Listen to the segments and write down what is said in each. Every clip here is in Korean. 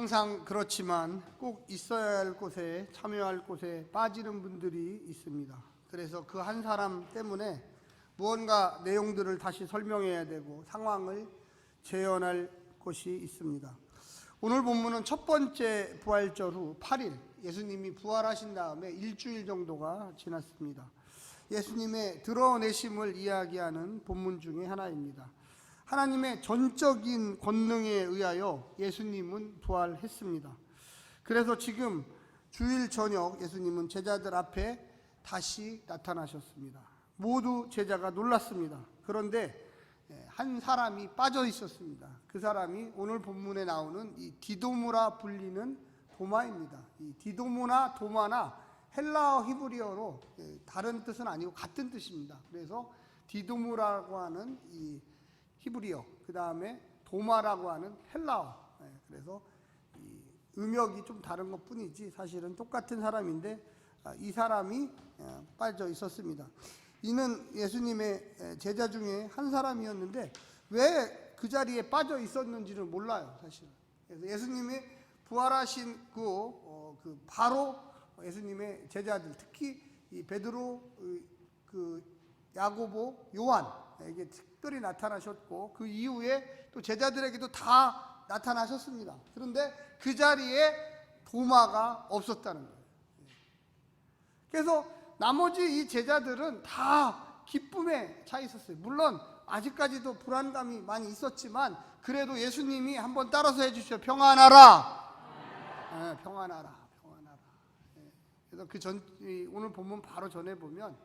항상 그렇지만 꼭 있어야 할 곳에, 참여할 곳에 빠지는 분들이 있습니다. 그래서 그 한 사람 때문에 무언가 내용들을 다시 설명해야 되고 상황을 재현할 것이 있습니다. 오늘 본문은 첫 번째 부활절 후 8일, 예수님이 부활하신 다음에 일주일 정도가 지났습니다. 예수님의 드러내심을 이야기하는 본문 중에 하나입니다. 하나님의 전적인 권능에 의하여 예수님은 부활했습니다. 그래서 지금 주일 저녁 예수님은 제자들 앞에 다시 나타나셨습니다. 모두 제자가 놀랐습니다. 그런데 한 사람이 빠져 있었습니다. 그 사람이 오늘 본문에 나오는 이 디도무라 불리는 도마입니다. 이 디도무나 도마나 헬라어 히브리어로 다른 뜻은 아니고 같은 뜻입니다. 그래서 디도무라고 하는 이 히브리어, 그 다음에 도마라고 하는 헬라어. 그래서 이 음역이 좀 다른 것 뿐이지 사실은 똑같은 사람인데 이 사람이 빠져 있었습니다. 이는 예수님의 제자 중에 한 사람이었는데 왜 그 자리에 빠져 있었는지를 몰라요, 사실은. 그래서 예수님이 부활하신 그 바로 예수님의 제자들, 특히 이 베드로, 그 야고보, 요한에게 특별히 나타나셨고 그 이후에 또 제자들에게도 다 나타나셨습니다. 그런데 그 자리에 도마가 없었다는 거예요. 그래서 나머지 이 제자들은 다 기쁨에 차 있었어요. 물론 아직까지도 불안감이 많이 있었지만 그래도 예수님이 한번 따라서 해주시죠. 평안하라. 평안하라. 평안하라. 그래서 오늘 본문 바로 전에 보면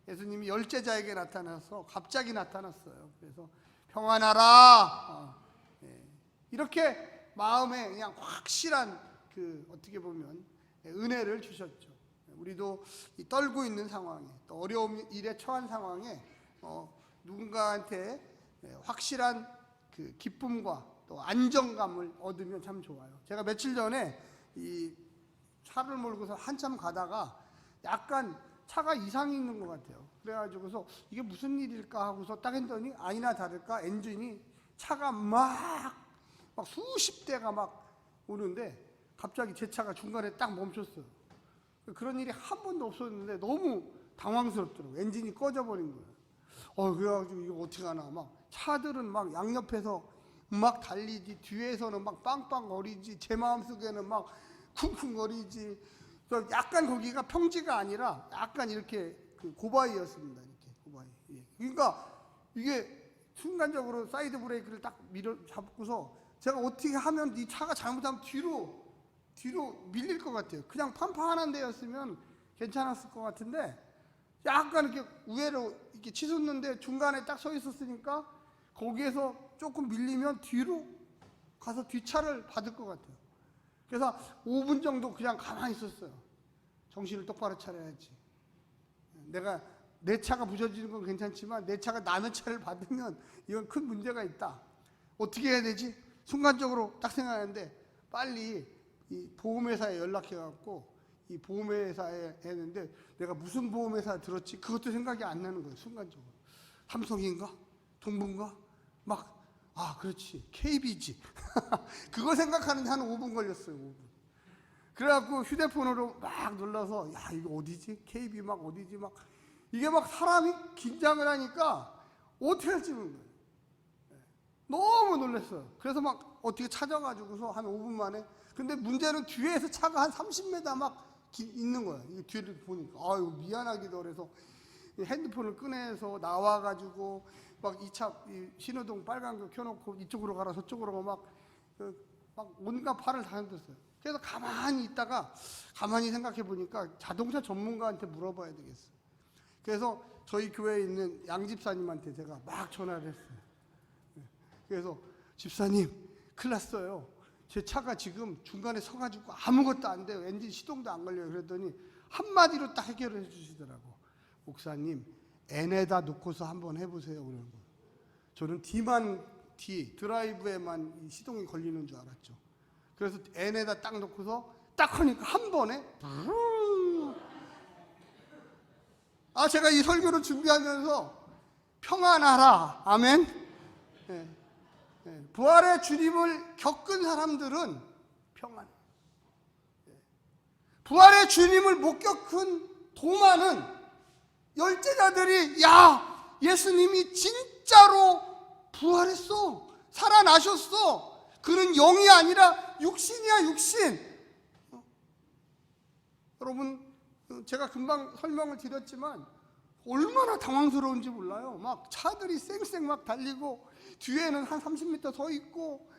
예수님이 10제자에게 나타나서 갑자기 나타났어요. 그래서 평안하라. 이렇게 마음에 그냥 확실한 어떻게 보면 은혜를 주셨죠. 우리도 이 떨고 있는 상황에, 또 어려운 일에 처한 상황에 누군가한테 확실한 그 기쁨과 또 안정감을 얻으면 참 좋아요. 제가 며칠 전에 이 차를 몰고서 한참 가다가 약간 차가 이상이 있는 것 같아요. 그래가지고서 이게 무슨 일일까 하고서 딱 했더니 아니나 다를까 엔진이 차가 막 수십 대가 막 오는데 갑자기 제 차가 중간에 딱 멈췄어요. 그런 일이 한 번도 없었는데 너무 당황스럽더라고요. 엔진이 꺼져버린 거예요. 그래가지고 이거 어떻게 하나. 막 차들은 막 양옆에서 막 달리지, 뒤에서는 막 빵빵거리지, 제 마음속에는 막 쿵쿵거리지. 약간 거기가 평지가 아니라 약간 이렇게 고바위였습니다. 이렇게 고바위. 그러니까 이게 순간적으로 사이드 브레이크를 딱 잡고서 제가 어떻게 하면 이 차가 잘못하면 뒤로 밀릴 것 같아요. 그냥 판판한 데였으면 괜찮았을 것 같은데 약간 이렇게 우회로 이렇게 치솟는데 중간에 딱 서 있었으니까 거기에서 조금 밀리면 뒤로 가서 뒷차를 받을 것 같아요. 그래서 5분 정도 그냥 가만히 있었어요. 정신을 똑바로 차려야지. 내 차가 부서지는 건 괜찮지만 내 차가 남의 차를 받으면 이건 큰 문제가 있다. 어떻게 해야 되지? 순간적으로 딱 생각하는데 빨리 이 보험회사에 연락해갖고 이 보험회사에 했는데 내가 무슨 보험회사 들었지? 그것도 생각이 안 나는 거예요. 순간적으로. 삼성인가? 동부인가? 그렇지. KB지. 그거 생각하는데 한 5분 걸렸어요. 5분. 그래갖고 휴대폰으로 막 눌러서 이거 어디지? KB 막 어디지? 막 이게 막 사람이 긴장을 하니까 어떻게 할지 모르는 거예요. 너무 놀랐어요. 그래서 막 어떻게 찾아가지고서 한 5분 만에. 근데 문제는 뒤에서 차가 한 30m 막 있는 거예요. 이 뒤를 보니까 이거 미안하기도 그래서 핸드폰을 꺼내서 나와가지고 막 이 차 신호등 빨간거 켜놓고 이쪽으로 가라 저쪽으로 가 막 온갖 팔을 다 흔들었어요. 그래서 가만히 있다가 가만히 생각해 보니까 자동차 전문가한테 물어봐야 되겠어요. 그래서 저희 교회에 있는 양 집사님한테 제가 막 전화를 했어요. 그래서 집사님 큰일 났어요. 제 차가 지금 중간에 서가지고 아무것도 안 돼요. 엔진 시동도 안 걸려요. 그랬더니 한마디로 딱 해결해 주시더라고. 목사님 N에다 놓고서 한번 해보세요. 그러는 거예요. 저는 드라이브에만 시동이 걸리는 줄 알았죠. 그래서 N에다 딱 놓고서 딱 하니까 한 번에 제가 이 설교를 준비하면서 평안하라. 아멘. 부활의 주님을 겪은 사람들은 평안해. 부활의 주님을 목격한 도마는 열제자들이 야, 예수님이 진짜로 부활했어, 살아나셨어, 그는 영이 아니라 육신이야, 육신. 여러분, 제가 금방 설명을 드렸지만 얼마나 당황스러운지 몰라요. 막 차들이 쌩쌩 막 달리고 뒤에는 한 30m 서 있고,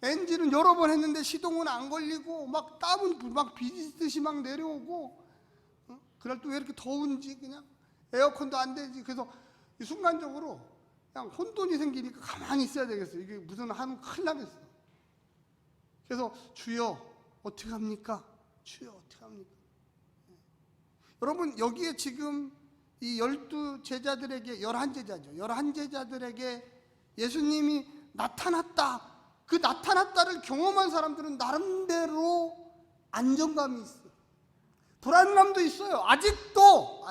엔진은 여러 번 했는데 시동은 안 걸리고, 막 땀은 막 비지듯이 막 내려오고, 그날 또 왜 이렇게 더운지, 그냥 에어컨도 안 되지. 그래서 순간적으로 그냥 혼돈이 생기니까 가만히 있어야 되겠어요. 이게 무슨 하면 큰일 나겠어. 그래서 주여 어떻게 합니까? 주여 어떻게 합니까? 여러분, 여기에 지금 이 12제자들에게, 11제자죠. 11제자들에게 예수님이 나타났다. 그 나타났다를 경험한 사람들은 나름대로 안정감이 있어요. 불안감도 있어요. 아직도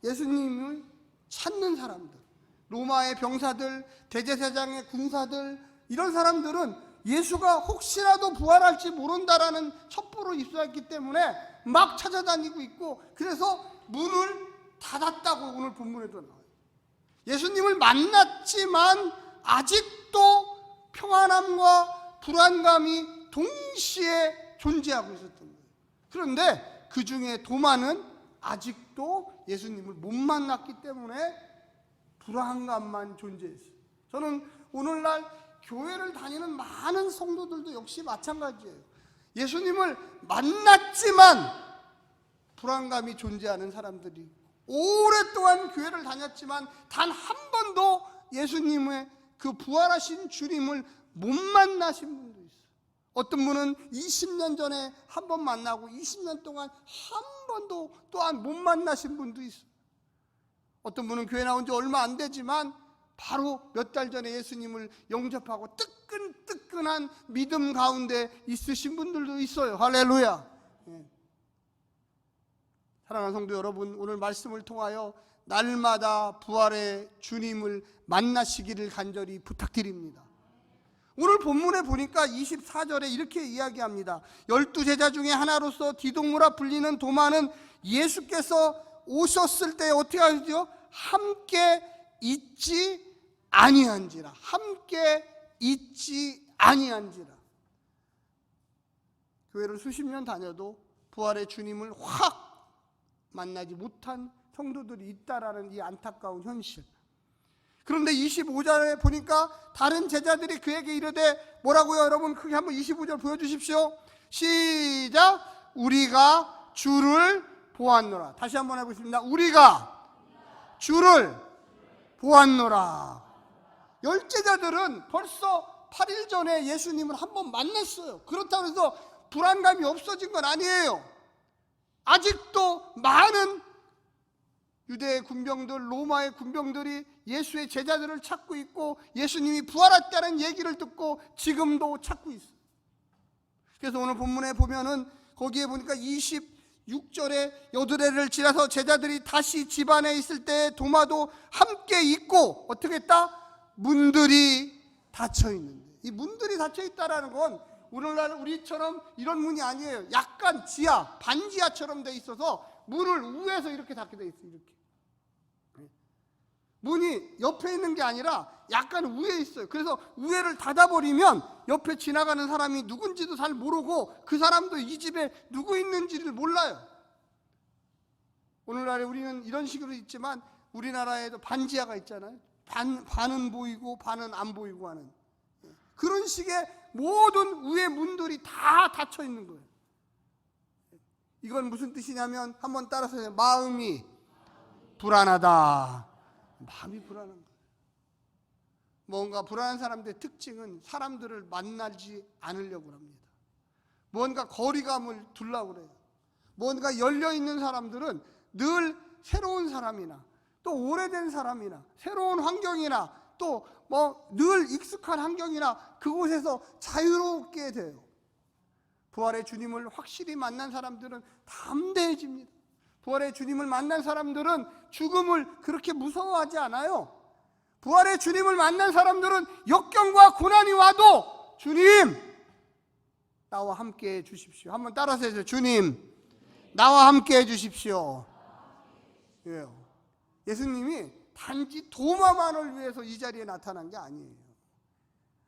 예수님을 찾는 사람들, 로마의 병사들, 대제사장의 군사들, 이런 사람들은 예수가 혹시라도 부활할지 모른다라는 첩보를 입수했기 때문에 막 찾아다니고 있고, 그래서 문을 닫았다고 오늘 본문에도 나와요. 예수님을 만났지만 아직도 평안함과 불안감이 동시에 존재하고 있었던 거예요. 그런데 그 중에 도마는 아직도 예수님을 못 만났기 때문에 불안감만 존재했어요. 저는 오늘날 교회를 다니는 많은 성도들도 역시 마찬가지예요. 예수님을 만났지만 불안감이 존재하는 사람들이, 오랫동안 교회를 다녔지만 단 한 번도 예수님의 그 부활하신 주님을 못 만나신 분도 있어요. 어떤 분은 20년 전에 한 번 만나고 20년 동안 한 번도 또한 못 만나신 분도 있어요. 어떤 분은 교회 나온 지 얼마 안 되지만 바로 몇 달 전에 예수님을 영접하고 뜨끈뜨끈한 믿음 가운데 있으신 분들도 있어요. 할렐루야. 사랑하는 성도 여러분, 오늘 말씀을 통하여 날마다 부활의 주님을 만나시기를 간절히 부탁드립니다. 오늘 본문에 보니까 24절에 이렇게 이야기합니다. 12제자 중에 하나로서 디도무라 불리는 도마는 예수께서 오셨을 때 어떻게 하죠? 함께 있지 아니한지라. 함께 있지 아니한지라. 교회를 수십 년 다녀도 부활의 주님을 확 만나지 못한 성도들이 있다라는 이 안타까운 현실. 그런데 25절에 보니까 다른 제자들이 그에게 이르되 뭐라고요? 여러분 크게 한번 25절 보여주십시오. 시작. 우리가 주를 보았노라. 다시 한번 해보겠습니다. 우리가 주를 보았노라. 열제자들은 벌써 8일 전에 예수님을 한번 만났어요. 그렇다고 해서 불안감이 없어진 건 아니에요. 아직도 많은 유대의 군병들, 로마의 군병들이 예수의 제자들을 찾고 있고, 예수님이 부활했다는 얘기를 듣고 지금도 찾고 있어요. 그래서 오늘 본문에 보면은 거기에 보니까 26절에 여드레를 지나서 제자들이 다시 집 안에 있을 때 도마도 함께 있고, 어떻게 했다? 문들이 닫혀 있는데, 이 문들이 닫혀 있다라는 건 오늘날 우리처럼 이런 문이 아니에요. 약간 지하, 반지하처럼 돼 있어서 문을 위에서 이렇게 닫게 돼 있어요. 이렇게 문이 옆에 있는 게 아니라 약간 위에 있어요. 그래서 위에를 닫아버리면 옆에 지나가는 사람이 누군지도 잘 모르고 그 사람도 이 집에 누구 있는지를 몰라요. 오늘날에 우리는 이런 식으로 있지만 우리나라에도 반지하가 있잖아요. 반은 보이고 반은 안 보이고 하는 그런 식의 모든 위의 문들이 다 닫혀 있는 거예요. 이건 무슨 뜻이냐면 한번 따라서 해요. 마음이 불안하다. 마음이 불안한 거예요. 뭔가 불안한 사람들의 특징은 사람들을 만나지 않으려고 합니다. 뭔가 거리감을 두려고 그래요. 뭔가 열려있는 사람들은 늘 새로운 사람이나 또 오래된 사람이나 새로운 환경이나 또 늘 익숙한 환경이나 그곳에서 자유롭게 돼요. 부활의 주님을 확실히 만난 사람들은 담대해집니다. 부활의 주님을 만난 사람들은 죽음을 그렇게 무서워하지 않아요. 부활의 주님을 만난 사람들은 역경과 고난이 와도 주님, 나와 함께 해 주십시오. 한번 따라서 해주세요. 주님, 나와 함께 해 주십시오. 왜요? 예수님이 단지 도마만을 위해서 이 자리에 나타난 게 아니에요.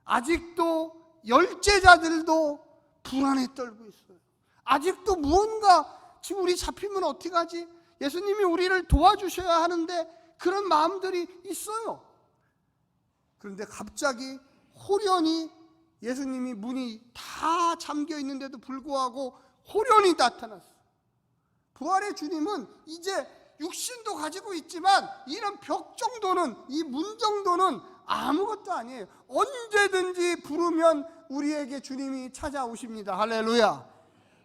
아직도 열제자들도 불안에 떨고 있어요. 아직도 무언가 지금 우리 잡히면 어떻게 하지? 예수님이 우리를 도와주셔야 하는데 그런 마음들이 있어요. 그런데 갑자기 호련히 예수님이 문이 다 잠겨 있는데도 불구하고 호련히 나타났어요. 부활의 주님은 이제 육신도 가지고 있지만 이런 벽 정도는, 이 문 정도는 아무것도 아니에요. 언제든지 부르면 우리에게 주님이 찾아오십니다. 할렐루야.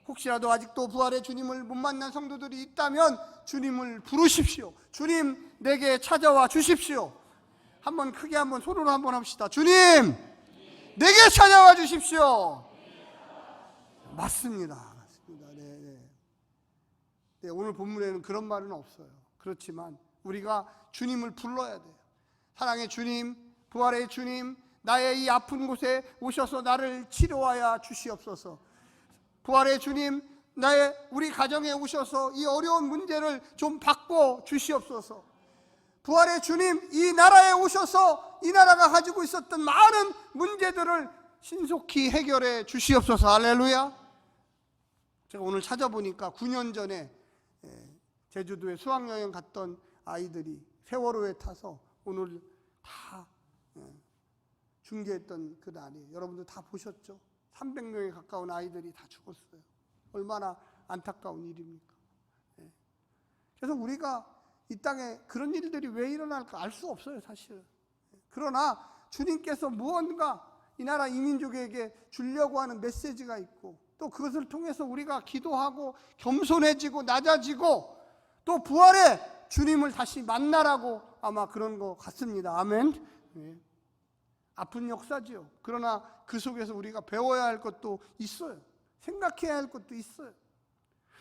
혹시라도 아직도 부활의 주님을 못 만난 성도들이 있다면 주님을 부르십시오. 주님, 내게 찾아와 주십시오. 한번 크게 한번 손으로 한번 합시다. 주님, 내게 찾아와 주십시오. 맞습니다. 네, 오늘 본문에는 그런 말은 없어요. 그렇지만 우리가 주님을 불러야 돼요. 사랑의 주님, 부활의 주님, 나의 이 아픈 곳에 오셔서 나를 치료하여 주시옵소서. 부활의 주님, 우리 가정에 오셔서 이 어려운 문제를 좀 바꿔 주시옵소서. 부활의 주님, 이 나라에 오셔서 이 나라가 가지고 있었던 많은 문제들을 신속히 해결해 주시옵소서. 할렐루야. 제가 오늘 찾아보니까 9년 전에 제주도에 수학여행 갔던 아이들이 세월호에 타서 오늘 다 중계했던 그 날이에요. 여러분들 다 보셨죠? 300명에 가까운 아이들이 다 죽었어요. 얼마나 안타까운 일입니까? 그래서 우리가 이 땅에 그런 일들이 왜 일어날까 알 수 없어요, 사실. 그러나 주님께서 무언가 이 나라 이민족에게 주려고 하는 메시지가 있고, 또 그것을 통해서 우리가 기도하고 겸손해지고 낮아지고 또 부활의 주님을 다시 만나라고 아마 그런 것 같습니다. 아멘. 네. 아픈 역사지요. 그러나 그 속에서 우리가 배워야 할 것도 있어요. 생각해야 할 것도 있어요.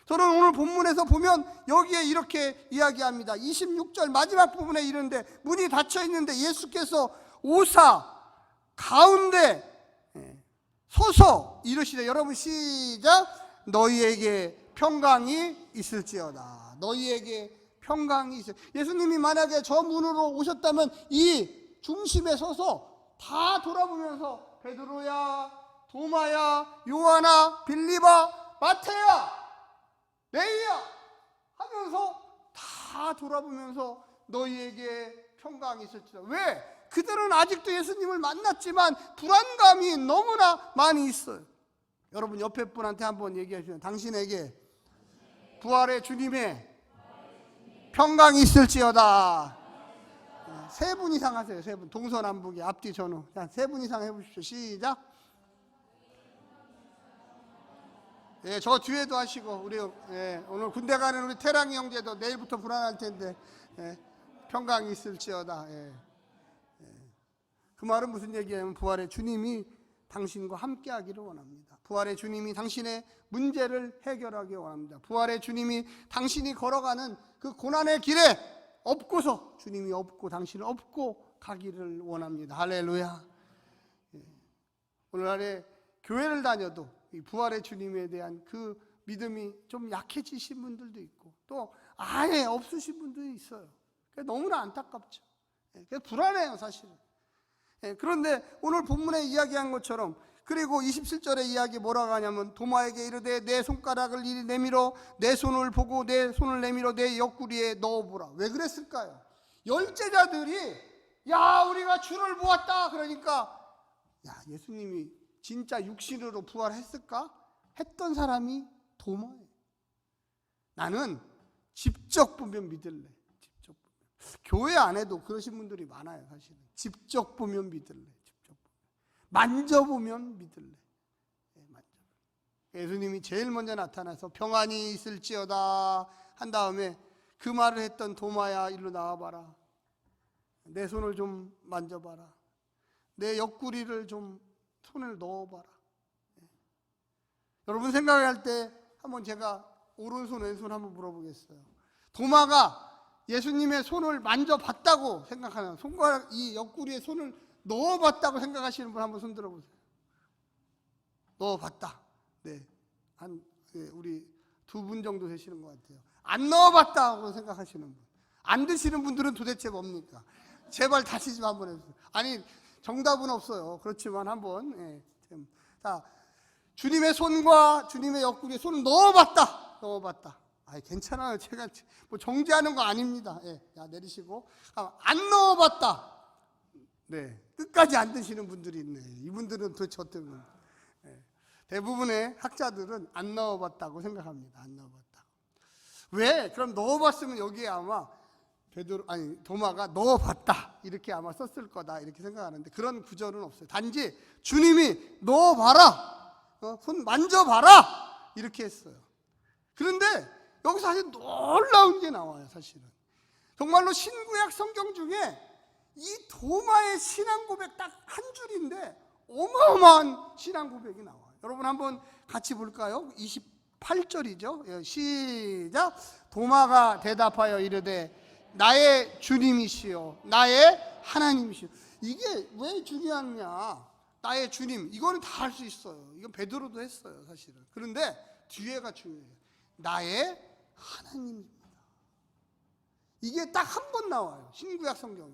저는 오늘 본문에서 보면 여기에 이렇게 이야기합니다. 26절 마지막 부분에 이르는데 문이 닫혀 있는데 예수께서 오사 가운데 서서 이르시되, 여러분 시작, 너희에게 평강이 있을지어다. 너희에게 평강이 있을. 예수님이 만약에 저 문으로 오셨다면 이 중심에 서서 다 돌아보면서 베드로야, 도마야, 요한아, 빌리바, 마태야, 레이야 하면서 다 돌아보면서 너희에게 평강이 있을지어다. 왜? 그들은 아직도 예수님을 만났지만 불안감이 너무나 많이 있어요. 여러분 옆에 분한테 한번 얘기하시면, 당신에게 부활의 주님의 평강이 있을지어다. 세 분 이상 하세요. 세 분. 동서남북이 앞뒤 전후. 자, 세 분 이상 해보십시오. 시작. 예, 저 뒤에도 하시고, 우리 오늘 군대 가는 우리 태랑이 형제도 내일부터 불안할 텐데 평강이 있을지어다. 그 말은 무슨 얘기냐면 부활의 주님이 당신과 함께 하기를 원합니다. 부활의 주님이 당신의 문제를 해결하기 원합니다. 부활의 주님이 당신이 걸어가는 그 고난의 길에 업고서 주님이 업고 당신을 업고 가기를 원합니다. 할렐루야. 오늘날에 교회를 다녀도 이 부활의 주님에 대한 그 믿음이 좀 약해지신 분들도 있고 또 아예 없으신 분들이 있어요. 너무나 안타깝죠. 그래서 불안해요, 사실은. 그런데 오늘 본문에 이야기한 것처럼, 그리고 27절의 이야기 뭐라고 하냐면, 도마에게 이르되 내 손가락을 이리 내밀어 내 손을 보고 내 손을 내밀어 내 옆구리에 넣어보라. 왜 그랬을까요? 열제자들이 야 우리가 주를 보았다 그러니까, 야 예수님이 진짜 육신으로 부활했을까? 했던 사람이 도마예요. 나는 직접 보면 믿을래. 직접 보면. 교회 안에도 그러신 분들이 많아요, 사실은. 직접 보면 믿을래. 직접 보면. 만져보면 믿을래. 예수님이 제일 먼저 나타나서 평안이 있을지어다 한 다음에 그 말을 했던 도마야 일로 나와봐라. 내 손을 좀 만져봐라. 내 옆구리를 좀 손을 넣어봐라. 여러분 생각할 때 한번 제가 오른손 왼손 한번 물어보겠어요. 도마가 예수님의 손을 만져봤다고 생각하는, 손가락 이 옆구리에 손을 넣어봤다고 생각하시는 분 한번 손 들어보세요. 넣어봤다. 네, 우리 2분 정도 되시는 것 같아요. 안 넣어봤다고 생각하시는 분, 안 드시는 분들은 도대체 뭡니까? 제발 다시 좀 한번 해주세요. 아니, 정답은 없어요. 그렇지만 한번, 자, 주님의 손과 주님의 옆구리에 손을 넣어봤다. 괜찮아요. 제가 뭐 정죄하는 거 아닙니다. 자, 내리시고. 안 넣어봤다. 네, 끝까지 안 드시는 분들이 있네. 이분들은 도대체 어떤 분? 대부분의 학자들은 안 넣어봤다고 생각합니다. 안 넣어봤다. 왜? 그럼 넣어봤으면 여기에 아마 도마가 넣어봤다 이렇게 아마 썼을 거다 이렇게 생각하는데, 그런 구절은 없어요. 단지 주님이 넣어봐라, 손 만져봐라 이렇게 했어요. 그런데 여기서 사실 놀라운 게 나와요. 사실은 정말로 신구약 성경 중에 이 도마의 신앙 고백 딱 한 줄인데 어마어마한 신앙 고백이 나와요. 여러분 한번 같이 볼까요? 28절이죠. 시작. 도마가 대답하여 이르되 나의 주님이시여 나의 하나님이시여. 이게 왜 중요하냐? 나의 주님, 이거는 다 할 수 있어요. 이건 베드로도 했어요 사실은. 그런데 뒤에가 중요해요. 나의 하나님입니다. 이게 딱 한 번 나와요 신구약 성경에.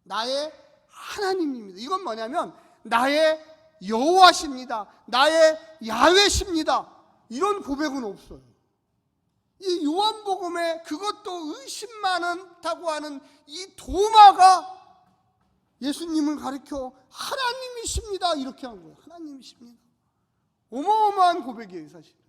나의 하나님입니다. 이건 뭐냐면 나의 여호와십니다, 나의 야훼십니다, 이런 고백은 없어요. 이 요한복음에 그것도 의심 많다고 하는 이 도마가 예수님을 가리켜 하나님이십니다 이렇게 한 거예요. 하나님이십니다. 어마어마한 고백이에요 사실은.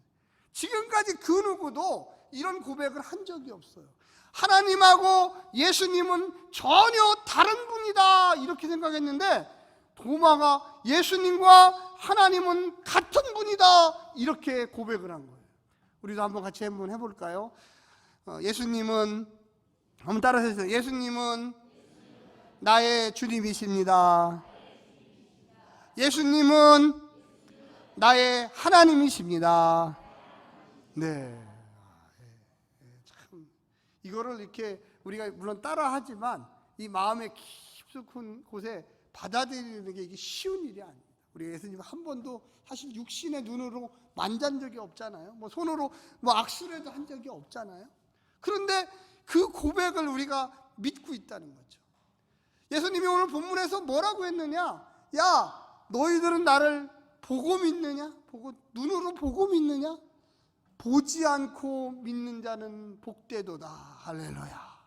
지금까지 그 누구도 이런 고백을 한 적이 없어요. 하나님하고 예수님은 전혀 다른 분이다 이렇게 생각했는데, 도마가 예수님과 하나님은 같은 분이다 이렇게 고백을 한 거예요. 우리도 한번 같이 한번 해볼까요? 예수님은, 한번 따라서 해주세요. 예수님은 나의 주님이십니다. 예수님은 나의 하나님이십니다. 네. 참 이거를 이렇게 우리가 물론 따라하지만 이 마음의 깊숙한 곳에 받아들이는 게 이게 쉬운 일이 아닙니다. 우리 예수님 한 번도 사실 육신의 눈으로 만진 적이 없잖아요. 뭐 손으로 뭐 악수라도 한 적이 없잖아요. 그런데 그 고백을 우리가 믿고 있다는 거죠. 예수님이 오늘 본문에서 뭐라고 했느냐? 야, 너희들은 나를 보고 믿느냐? 눈으로 보고 믿느냐? 보지 않고 믿는 자는 복되도다. 할렐루야.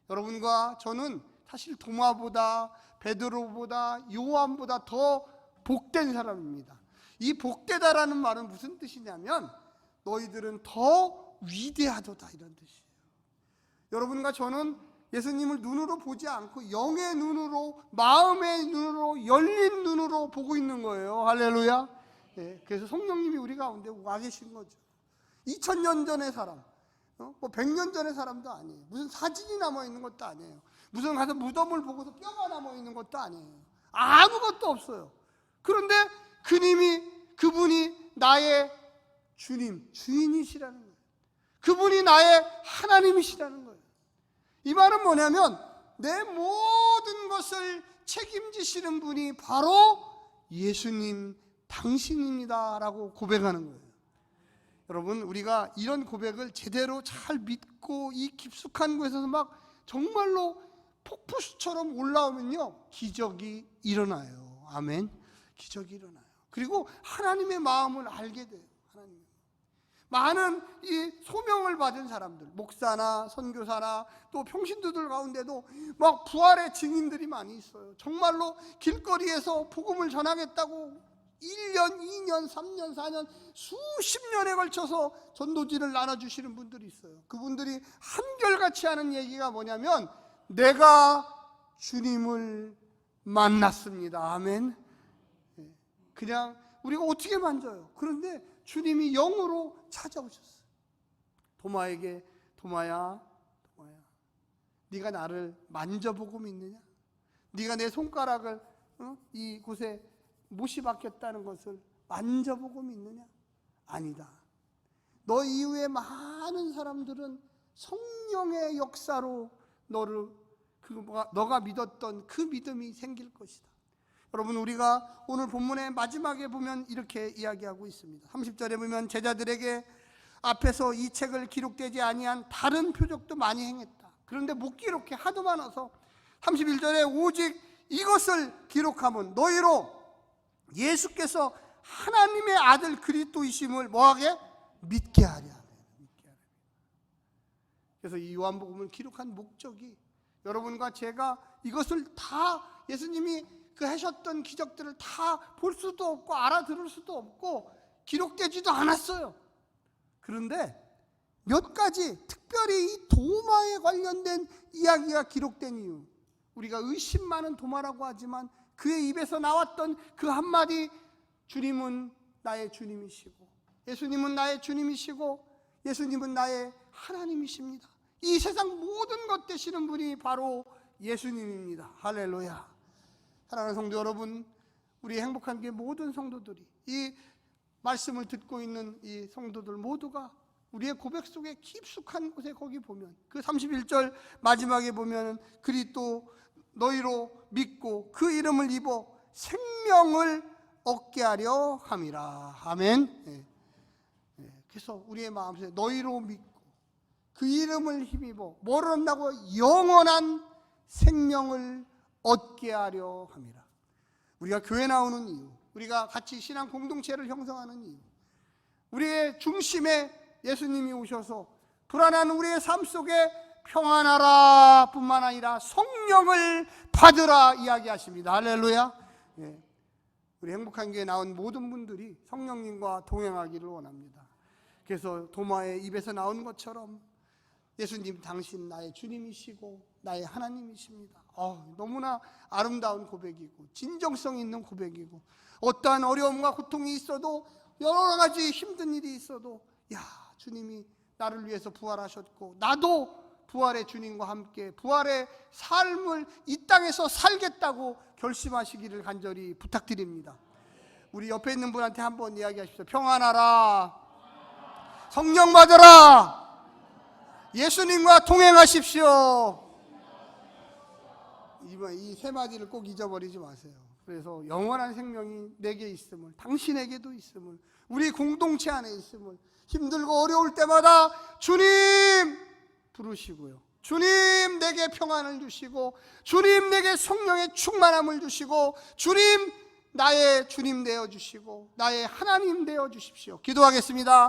여러분과 저는 사실 도마보다 베드로보다 요한보다 더 복된 사람입니다. 이 복되다라는 말은 무슨 뜻이냐면 너희들은 더 위대하도다 이런 뜻이에요. 여러분과 저는 예수님을 눈으로 보지 않고 영의 눈으로, 마음의 눈으로, 열린 눈으로 보고 있는 거예요. 할렐루야. 그래서 성령님이 우리 가운데 와 계신 거죠. 2000년 전의 사람, 뭐 100년 전의 사람도 아니에요. 무슨 사진이 남아있는 것도 아니에요. 무슨 가서 무덤을 보고서 뼈가 남아있는 것도 아니에요. 아무것도 없어요. 그런데 그분이 나의 주님, 주인이시라는 거예요. 그분이 나의 하나님이시라는 거예요. 이 말은 뭐냐면 내 모든 것을 책임지시는 분이 바로 예수님 당신입니다 라고 고백하는 거예요. 여러분, 우리가 이런 고백을 제대로 잘 믿고 이 깊숙한 곳에서 막 정말로 폭포수처럼 올라오면요, 기적이 일어나요. 아멘. 기적이 일어나요. 그리고 하나님의 마음을 알게 돼요. 하나님. 많은 이 소명을 받은 사람들, 목사나 선교사나 또 평신도들 가운데도 막 부활의 증인들이 많이 있어요. 정말로 길거리에서 복음을 전하겠다고 1년, 2년, 3년, 4년, 수십 년에 걸쳐서 전도지를 나눠주시는 분들이 있어요. 그분들이 한결같이 하는 얘기가 뭐냐면 내가 주님을 만났습니다. 아멘. 그냥 우리가 어떻게 만져요? 그런데 주님이 영으로 찾아오셨어요. 도마에게 도마야, 네가 나를 만져보고 믿느냐? 네가 내 손가락을 이곳에 못이 박혔다는 것을 만져보고 믿느냐? 아니다. 너 이후에 많은 사람들은 성령의 역사로 너가 믿었던 그 믿음이 생길 것이다. 여러분, 우리가 오늘 본문의 마지막에 보면 이렇게 이야기하고 있습니다. 30절에 보면 제자들에게 앞에서 이 책을 기록되지 아니한 다른 표적도 많이 행했다. 그런데 못 기록해 하도 많아서 31절에 오직 이것을 기록하면 너희로 예수께서 하나님의 아들 그리스도이심을 뭐하게? 믿게 하랴. 그래서 이 요한복음을 기록한 목적이 여러분과 제가 이것을 다 예수님이 그 하셨던 기적들을 다 볼 수도 없고 알아들을 수도 없고 기록되지도 않았어요. 그런데 몇 가지 특별히 이 도마에 관련된 이야기가 기록된 이유, 우리가 의심 많은 도마라고 하지만 그의 입에서 나왔던 그 한마디, 주님은 나의 주님이시고 예수님은 나의 주님이시고 예수님은 나의 하나님이십니다. 이 세상 모든 것 되시는 분이 바로 예수님입니다. 할렐루야. 사랑하는 성도 여러분, 우리 행복한 교회 모든 성도들이 이 말씀을 듣고 있는 이 성도들 모두가 우리의 고백 속에 깊숙한 곳에 거기 보면 그 31절 마지막에 보면 그리스도 너희로 믿고 그 이름을 입어 생명을 얻게 하려 함이라. 아멘. 그래서 우리의 마음속에 너희로 믿고 그 이름을 힘입어 뭐를 얻는다고? 영원한 생명을 얻게 하려 함이라. 우리가 교회 나오는 이유, 우리가 같이 신앙 공동체를 형성하는 이유, 우리의 중심에 예수님이 오셔서 불안한 우리의 삶 속에 평안하라 뿐만 아니라 성령을 받으라 이야기하십니다. 할렐루야. 우리 행복한 교회에 나온 모든 분들이 성령님과 동행하기를 원합니다. 그래서 도마의 입에서 나온 것처럼 예수님, 당신 나의 주님이시고 나의 하나님이십니다. 너무나 아름다운 고백이고 진정성 있는 고백이고, 어떠한 어려움과 고통이 있어도 여러 가지 힘든 일이 있어도 주님이 나를 위해서 부활하셨고 나도 부활의 주님과 함께 부활의 삶을 이 땅에서 살겠다고 결심하시기를 간절히 부탁드립니다. 우리 옆에 있는 분한테 한번 이야기하십시오. 평안하라, 성령 받으라, 예수님과 동행하십시오. 이 세 마디를 꼭 잊어버리지 마세요. 그래서 영원한 생명이 내게 있음을, 당신에게도 있음을, 우리 공동체 안에 있음을, 힘들고 어려울 때마다 주님 부르시고요, 주님 내게 평안을 주시고, 주님 내게 성령의 충만함을 주시고, 주님 나의 주님 되어 주시고 나의 하나님 되어 주십시오. 기도하겠습니다.